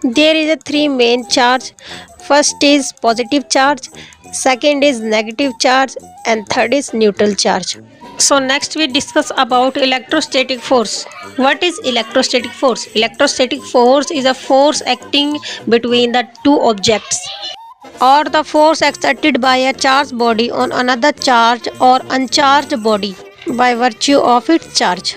There is a three main charge. First is positive charge, second is negative charge, and third is neutral charge. So next we discuss about electrostatic force. What is electrostatic force? Electrostatic force is a force acting between the two objects, or the force exerted by a charged body on another charged or uncharged body by virtue of its charge.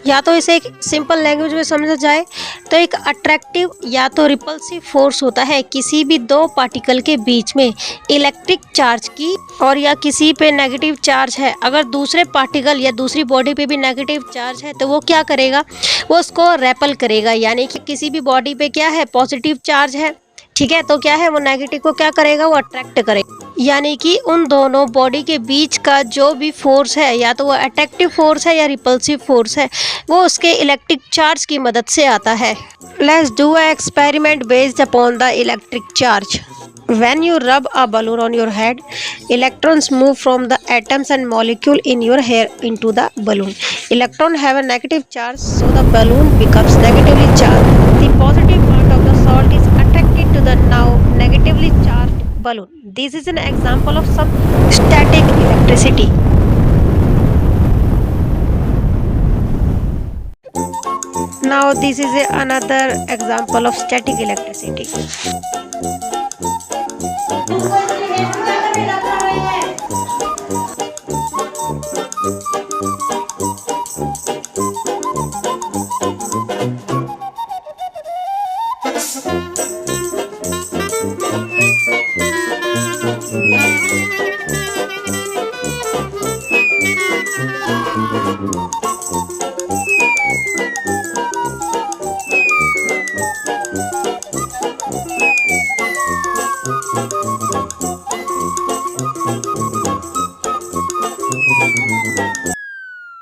या तो इसे एक simple language में समझा जाए तो एक attractive या तो रिपल्सिव फोर्स होता है किसी भी दो पार्टिकल के बीच में इलेक्ट्रिक चार्ज की, और या किसी पे नेगेटिव चार्ज है, अगर दूसरे पार्टिकल या दूसरी बॉडी पे भी नेगेटिव चार्ज है तो वो क्या करेगा, वो उसको रेपल करेगा। यानी कि किसी भी बॉडी पे क्या है, पॉजिटिव चार्ज है, ठीक है, तो क्या है, वो नेगेटिव को क्या करेगा, वो अट्रैक्ट करेगा। यानी कि उन दोनों बॉडी के बीच का जो भी फोर्स है, या तो वो अट्रैक्टिव फोर्स है या रिपल्सिव फोर्स है, वो उसके इलेक्ट्रिक चार्ज की मदद से आता है। Let's do a experiment based upon the electric charge. When you rub a balloon on your head, electrons move from the atoms and molecule in your hair into the balloon. Electrons have a negative charge, so the balloon becomes negatively charged. The positive part of the salt is attracted to the now negatively charged balloon. This is an example of some static electricity. Now this is another example of static electricity.